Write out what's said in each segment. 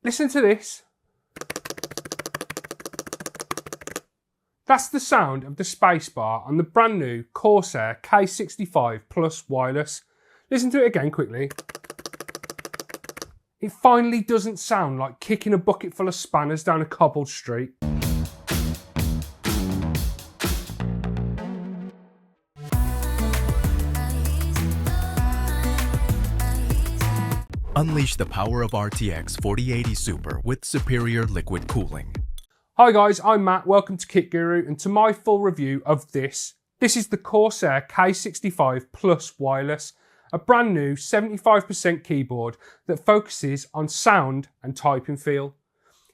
Listen to this. That's the sound of the spacebar on the brand new Corsair K65 Plus Wireless. Listen to it again quickly. It finally doesn't sound like kicking a bucket full of spanners down a cobbled street. Unleash the power of RTX 4080 Super with superior liquid cooling. Hi guys, I'm Matt, welcome to Kit Guru and to my full review of this. This is the Corsair K65 Plus Wireless, a brand new 75% keyboard that focuses on sound and typing feel.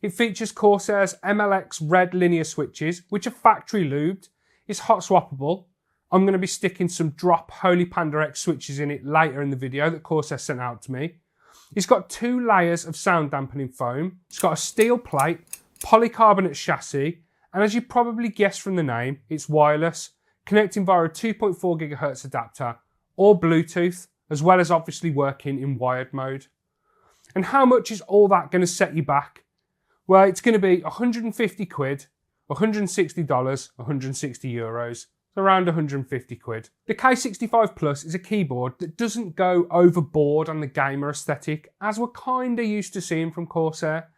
It features Corsair's MLX red linear switches, which are factory lubed. It's Hotswappable. I'm going to be sticking some drop Holy Panda X switches in it later in the video that Corsair sent out to me. It's got 2 layers of sound dampening foam. It's got a steel plate, polycarbonate chassis, and as you probably guessed from the name, it's wireless, connecting via a 2.4 GHz adapter or Bluetooth, as well as obviously working in wired mode. And how much is all that going to set you back? Well, it's going to be 150 quid, $160, 160 euros. Around 150 quid. The K65 Plus is a keyboard that doesn't go overboard on the gamer aesthetic, as we're kinda used to seeing from Corsair.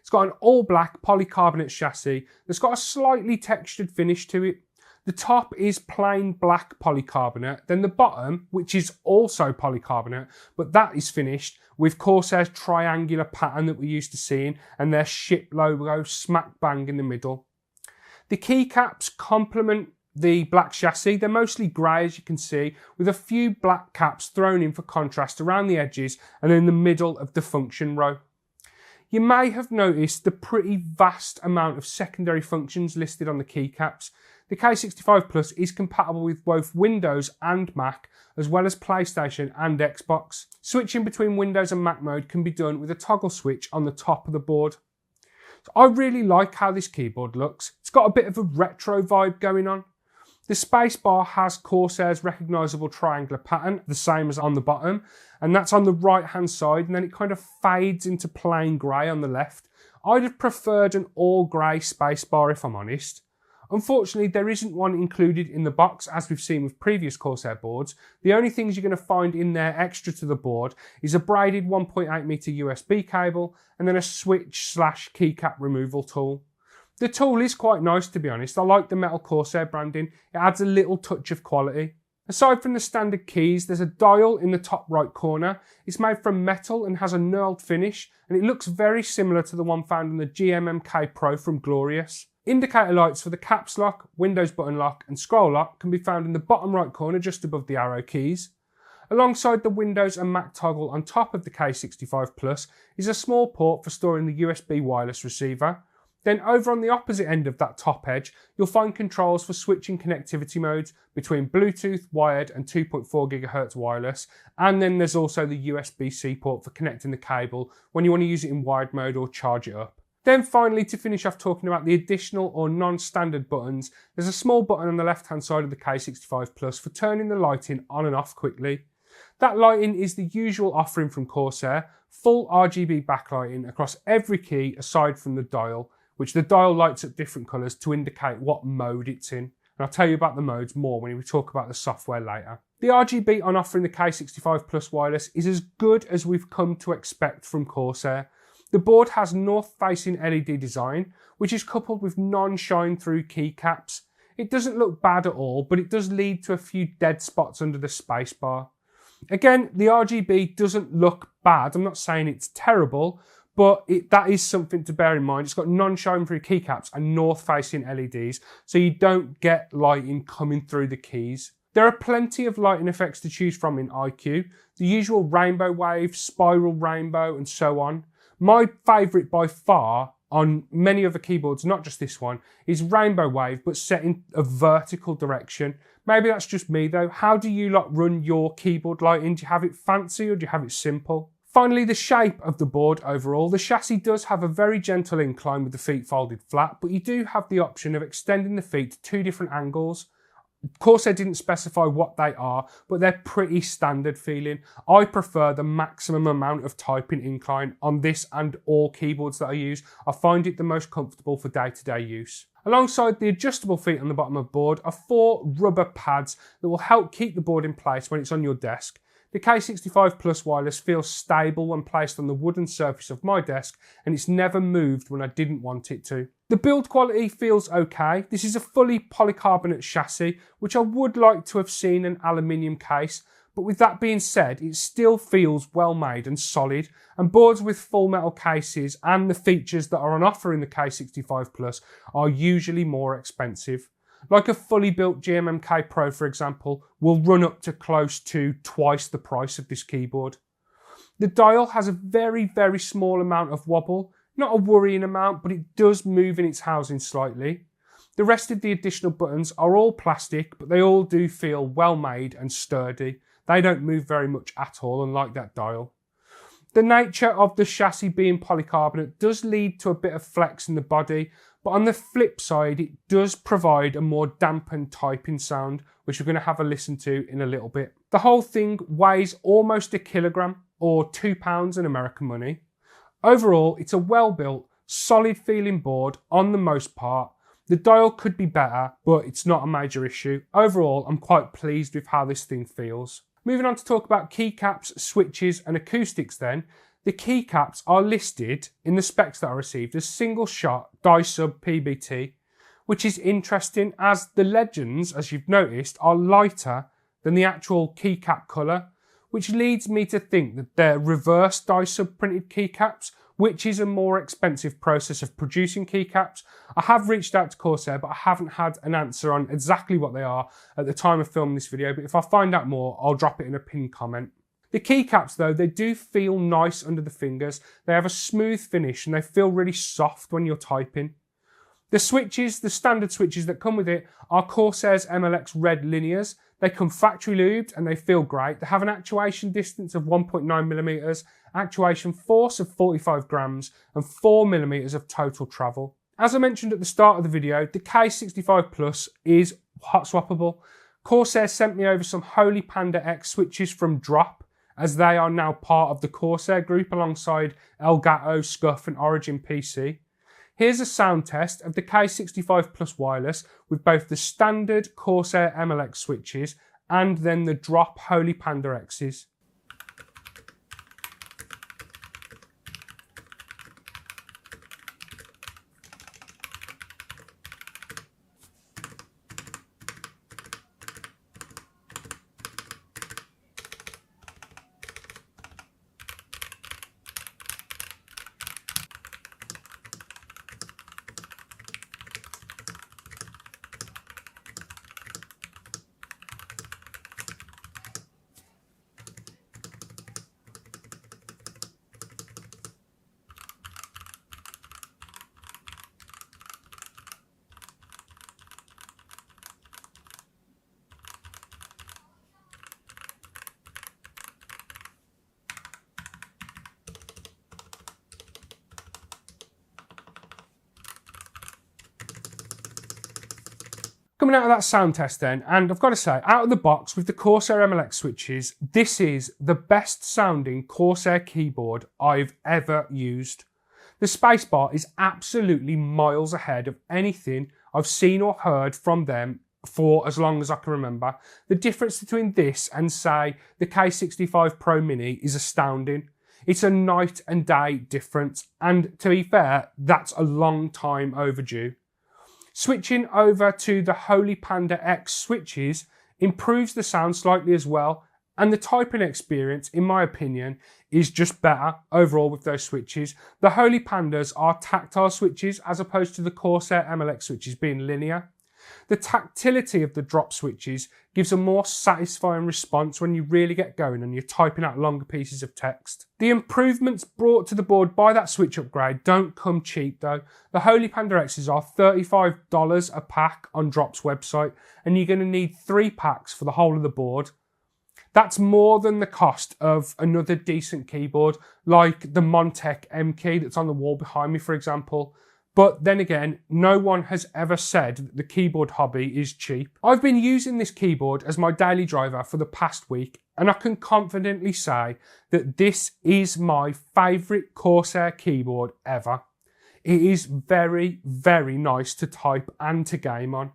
It's got an all black polycarbonate chassis that's got a slightly textured finish to it. The top is plain black polycarbonate, then the bottom, which is also polycarbonate, but that is finished with Corsair's triangular pattern that we're used to seeing and their ship logo smack bang in the middle. The keycaps complement the black chassis. They're mostly grey, as you can see, with a few black caps thrown in for contrast around the edges and in the middle of the function row. You may have noticed the pretty vast amount of secondary functions listed on the keycaps. The K65 Plus is compatible with both Windows and Mac, as well as PlayStation and Xbox. Switching between Windows and Mac mode can be done with a toggle switch on the top of the board. So I really like how this keyboard looks. It's got a bit of a retro vibe going on. The spacebar has Corsair's recognisable triangular pattern, the same as on the bottom, and that's on the right hand side, and then it kind of fades into plain grey on the left. I'd have preferred an all grey spacebar if I'm honest. Unfortunately, there isn't one included in the box as we've seen with previous Corsair boards. The only things you're going to find in there extra to the board is a braided 1.8 metre USB cable and then a switch/keycap removal tool. The tool is quite nice, to be honest. I like the metal Corsair branding. It adds a little touch of quality. Aside from the standard keys, there's a dial in the top right corner. It's made from metal and has a knurled finish, and it looks very similar to the one found in the GMMK Pro from Glorious. Indicator lights for the caps lock, Windows button lock and scroll lock can be found in the bottom right corner just above the arrow keys. Alongside the Windows and Mac toggle on top of the K65 Plus is a small port for storing the USB wireless receiver. Then over on the opposite end of that top edge, you'll find controls for switching connectivity modes between Bluetooth, wired and 2.4 GHz wireless. And then there's also the USB-C port for connecting the cable when you want to use it in wired mode or charge it up. Then finally, to finish off talking about the additional or non-standard buttons, there's a small button on the left-hand side of the K65 Plus for turning the lighting on and off quickly. That lighting is the usual offering from Corsair, full RGB backlighting across every key aside from the dial, which the dial lights up different colours to indicate what mode it's in. And I'll tell you about the modes more when we talk about the software later. The RGB on offer in the K65 Plus Wireless is as good as we've come to expect from Corsair. The board has north-facing LED design, which is coupled with non-shine-through keycaps. It doesn't look bad at all, but it does lead to a few dead spots under the spacebar. Again, the RGB doesn't look bad. I'm not saying it's terrible, but that is something to bear in mind. It's got non-shine-through keycaps and north-facing LEDs, so you don't get lighting coming through the keys. There are plenty of lighting effects to choose from in iCUE, the usual rainbow wave, spiral rainbow, and so on. My favourite by far on many other keyboards, not just this one, is rainbow wave, but set in a vertical direction. Maybe that's just me though. How do you run your keyboard lighting? Do you have it fancy or do you have it simple? Finally, the shape of the board overall. The chassis does have a very gentle incline with the feet folded flat, but you do have the option of extending the feet to 2 different angles. Corsair didn't specify what they are, but they're pretty standard feeling. I prefer the maximum amount of typing incline on this and all keyboards that I use. I find it the most comfortable for day-to-day use. Alongside the adjustable feet on the bottom of the board are 4 rubber pads that will help keep the board in place when it's on your desk. The K65 Plus Wireless feels stable when placed on the wooden surface of my desk, and it's never moved when I didn't want it to. The build quality feels okay. This is a fully polycarbonate chassis, which I would like to have seen an aluminium case, but with that being said, it still feels well made and solid, and boards with full metal cases and the features that are on offer in the K65 Plus are usually more expensive. Like a fully built GMMK Pro, for example, will run up to close to twice the price of this keyboard. The dial has a very, very small amount of wobble, not a worrying amount, but it does move in its housing slightly. The rest of the additional buttons are all plastic, but they all do feel well made and sturdy. They don't move very much at all, unlike that dial. The nature of the chassis being polycarbonate does lead to a bit of flex in the body, but on the flip side, it does provide a more dampened typing sound, which we're going to have a listen to in a little bit. The whole thing weighs almost a kilogram, or £2 in American money. Overall, it's a well-built, solid feeling board on the most part. The dial could be better, but it's not a major issue. Overall, I'm quite pleased with how this thing feels. Moving on to talk about keycaps, switches and acoustics then. The keycaps are listed in the specs that I received as single shot die-sub PBT, which is interesting as the legends, as you've noticed, are lighter than the actual keycap colour, which leads me to think that they're reverse die-sub printed keycaps, which is a more expensive process of producing keycaps. I have reached out to Corsair, but I haven't had an answer on exactly what they are at the time of filming this video, but if I find out more, I'll drop it in a pinned comment. The keycaps though, they do feel nice under the fingers. They have a smooth finish and they feel really soft when you're typing. The switches, the standard switches that come with it, are Corsair's MLX Red linears. They come factory lubed and they feel great. They have an actuation distance of 1.9mm, actuation force of 45 grams and 4mm of total travel. As I mentioned at the start of the video, the K65 Plus is Hotswappable. Corsair sent me over some Holy Panda X switches from Drop, as they are now part of the Corsair group alongside Elgato, Scuff and Origin PC. Here's a sound test of the K65 Plus Wireless with both the standard Corsair MLX switches and then the Drop Holy Panda X's. Coming out of that sound test then, and I've got to say, out of the box with the Corsair MLX switches, this is the best sounding Corsair keyboard I've ever used. The spacebar is absolutely miles ahead of anything I've seen or heard from them for as long as I can remember. The difference between this and, say, the K65 Pro Mini is astounding. It's a night and day difference, and to be fair, that's a long time overdue. Switching over to the Holy Panda X switches improves the sound slightly as well, and the typing experience, in my opinion, is just better overall with those switches. The Holy Pandas are tactile switches as opposed to the Corsair MLX switches being linear. The tactility of the drop switches gives a more satisfying response when you really get going and you're typing out longer pieces of text. The improvements brought to the board by that switch upgrade don't come cheap though. The Holy Panda X's are $35 a pack on Drop's website, and you're going to need 3 packs for the whole of the board. That's more than the cost of another decent keyboard like the Montech M key that's on the wall behind me, for example. But then again, no one has ever said that the keyboard hobby is cheap. I've been using this keyboard as my daily driver for the past week, and I can confidently say that this is my favourite Corsair keyboard ever. It is very, very nice to type and to game on.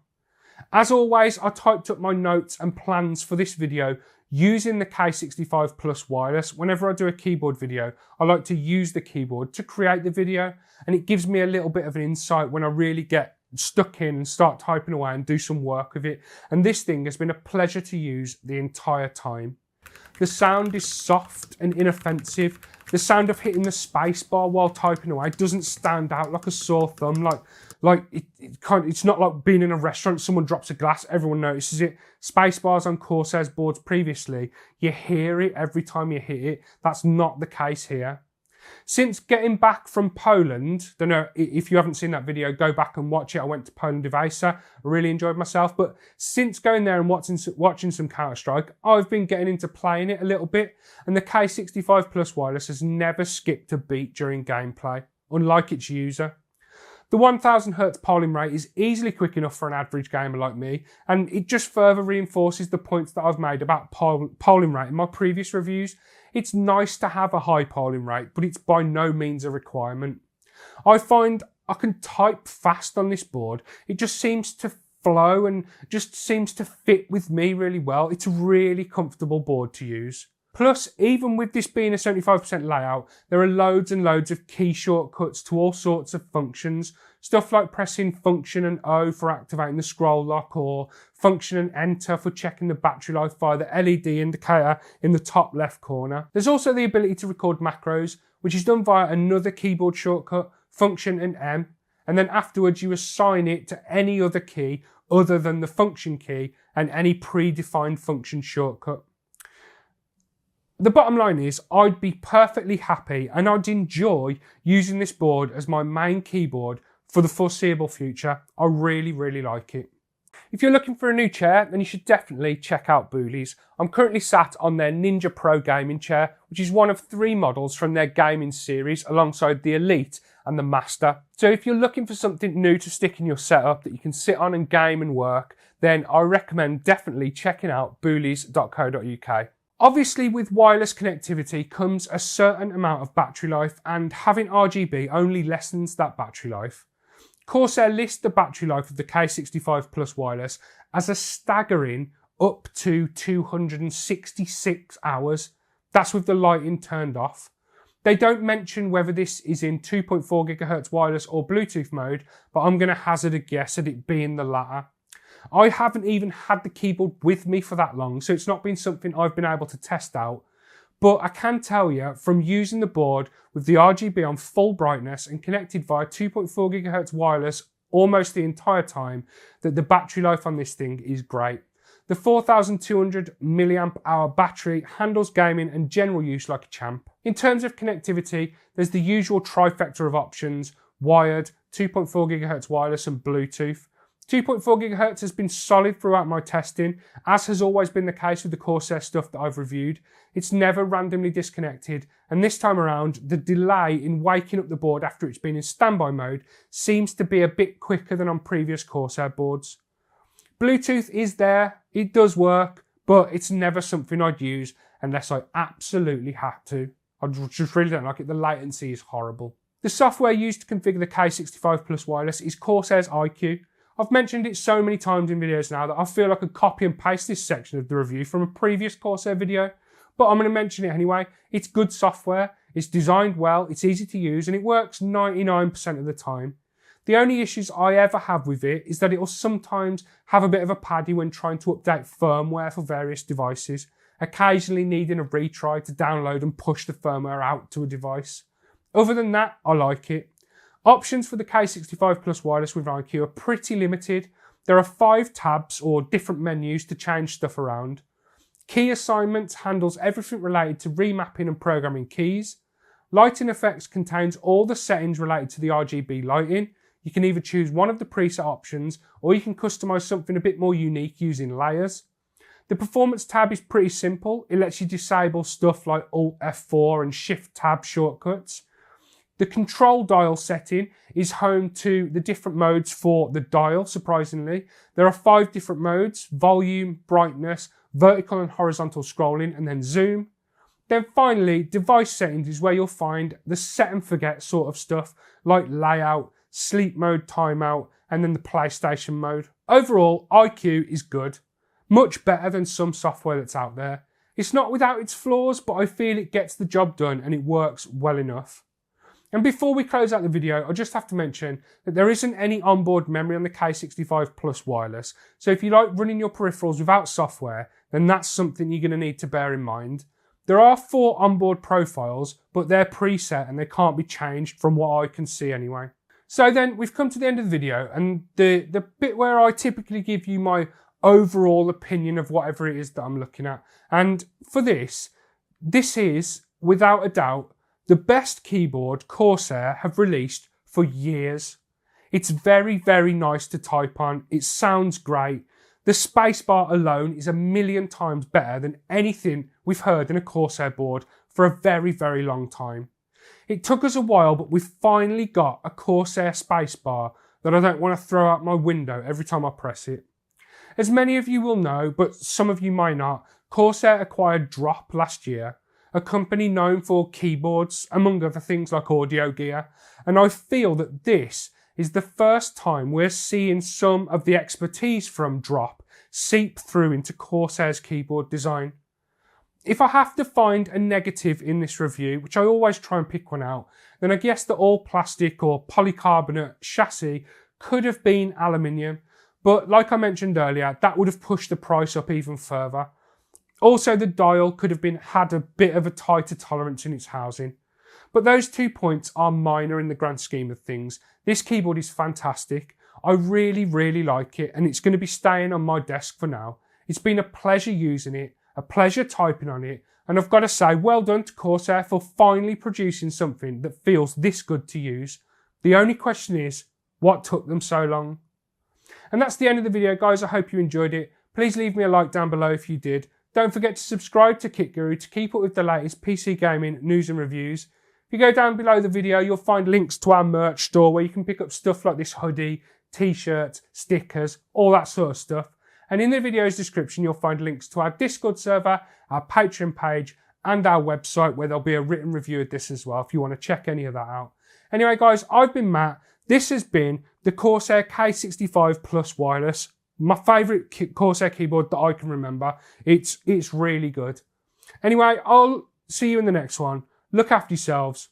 As always, I typed up my notes and plans for this video using the K65 Plus Wireless. Whenever I do a keyboard video, I like to use the keyboard to create the video, and it gives me a little bit of an insight when I really get stuck in and start typing away and do some work with it. And this thing has been a pleasure to use the entire time. The sound is soft and inoffensive. The sound of hitting the space bar while typing away doesn't stand out like a sore thumb. It's not like being in a restaurant, someone drops a glass, everyone notices it. Space bars on Corsair's boards previously, you hear it every time you hit it. That's not the case here. Since getting back from Poland, don't know if you haven't seen that video, go back and watch it. I went to Poland Evasa, I really enjoyed myself. But since going there and watching some Counter-Strike, I've been getting into playing it a little bit. And the K65 Plus Wireless has never skipped a beat during gameplay, unlike its user. The 1000Hz polling rate is easily quick enough for an average gamer like me, and it just further reinforces the points that I've made about polling rate in my previous reviews. It's nice to have a high polling rate, but it's by no means a requirement. I find I can type fast on this board. It just seems to flow and just seems to fit with me really well. It's a really comfortable board to use. Plus, even with this being a 75% layout, there are loads and loads of key shortcuts to all sorts of functions. Stuff like pressing Function and O for activating the scroll lock, or Function and Enter for checking the battery life via the LED indicator in the top left corner. There's also the ability to record macros, which is done via another keyboard shortcut, Function and M, and then afterwards you assign it to any other key other than the Function key and any predefined function shortcut. The bottom line is, I'd be perfectly happy and I'd enjoy using this board as my main keyboard for the foreseeable future. I really, really like it. If you're looking for a new chair, then you should definitely check out Booley's. I'm currently sat on their Ninja Pro gaming chair, which is one of 3 models from their gaming series alongside the Elite and the Master. So if you're looking for something new to stick in your setup that you can sit on and game and work, then I recommend definitely checking out boolies.co.uk. Obviously, with wireless connectivity comes a certain amount of battery life, and having RGB only lessens that battery life. Corsair lists the battery life of the K65 Plus Wireless as a staggering up to 266 hours. That's with the lighting turned off. They don't mention whether this is in 2.4 GHz wireless or Bluetooth mode, but I'm going to hazard a guess at it being the latter. I haven't even had the keyboard with me for that long, so it's not been something I've been able to test out. But I can tell you from using the board with the RGB on full brightness and connected via 2.4 GHz wireless almost the entire time, that the battery life on this thing is great. The 4200 mAh battery handles gaming and general use like a champ. In terms of connectivity, there's the usual trifecta of options: wired, 2.4 GHz wireless and Bluetooth. 2.4 GHz has been solid throughout my testing, as has always been the case with the Corsair stuff that I've reviewed. It's never randomly disconnected, and this time around, the delay in waking up the board after it's been in standby mode seems to be a bit quicker than on previous Corsair boards. Bluetooth is there, it does work, but it's never something I'd use unless I absolutely had to. I just really don't like it. The latency is horrible. The software used to configure the K65 Plus Wireless is Corsair's iCUE. I've mentioned it so many times in videos now that I feel I could copy and paste this section of the review from a previous Corsair video, but I'm going to mention it anyway. It's good software, it's designed well, it's easy to use, and it works 99% of the time. The only issues I ever have with it is that it will sometimes have a bit of a paddy when trying to update firmware for various devices, occasionally needing a retry to download and push the firmware out to a device. Other than that, I like it. Options for the K65 Plus Wireless with iCUE are pretty limited. There are 5 tabs or different menus to change stuff around. Key Assignments handles everything related to remapping and programming keys. Lighting Effects contains all the settings related to the RGB lighting. You can either choose one of the preset options, or you can customize something a bit more unique using layers. The Performance tab is pretty simple. It lets you disable stuff like Alt F4 and Shift tab shortcuts. The control dial setting is home to the different modes for the dial, surprisingly. There are 5 different modes: volume, brightness, vertical and horizontal scrolling, and then zoom. Then finally, device settings is where you'll find the set and forget sort of stuff, like layout, sleep mode, timeout, and then the PlayStation mode. Overall, iCUE is good. Much better than some software that's out there. It's not without its flaws, but I feel it gets the job done and it works well enough. And before we close out the video, I just have to mention that there isn't any onboard memory on the K65 Plus Wireless. So if you like running your peripherals without software, then that's something you're going to need to bear in mind. There are 4 onboard profiles, but they're preset and they can't be changed from what I can see anyway. So then we've come to the end of the video, and the bit where I typically give you my overall opinion of whatever it is that I'm looking at. And for this is, without a doubt, the best keyboard Corsair have released for years. It's very, very nice to type on. It sounds great. The spacebar alone is 1,000,000 times better than anything we've heard in a Corsair board for a very, very long time. It took us a while, but we've finally got a Corsair spacebar that I don't want to throw out my window every time I press it. As many of you will know, but some of you might not, Corsair acquired Drop last year, a company known for keyboards, among other things like audio gear, and I feel that this is the first time we're seeing some of the expertise from Drop seep through into Corsair's keyboard design. If I have to find a negative in this review, which I always try and pick one out, then I guess the all plastic or polycarbonate chassis could have been aluminium, but like I mentioned earlier, that would have pushed the price up even further. Also, the dial could have had a bit of a tighter tolerance in its housing. But those 2 points are minor in the grand scheme of things. This keyboard is fantastic. I really, really like it, and it's going to be staying on my desk for now. It's been a pleasure using it, a pleasure typing on it, and I've got to say, well done to Corsair for finally producing something that feels this good to use. The only question is, what took them so long? And that's the end of the video, guys. I hope you enjoyed it. Please leave me a like down below if you did. Don't forget to subscribe to Kit Guru to keep up with the latest PC gaming news and reviews. If you go down below the video, you'll find links to our merch store where you can pick up stuff like this hoodie, t-shirts, stickers, all that sort of stuff. And in the video's description, you'll find links to our Discord server, our Patreon page, and our website where there'll be a written review of this as well if you want to check any of that out. Anyway, guys, I've been Matt. This has been the Corsair K65 Plus Wireless. My favourite Corsair keyboard that I can remember. It's really good. Anyway, I'll see you in the next one. Look after yourselves.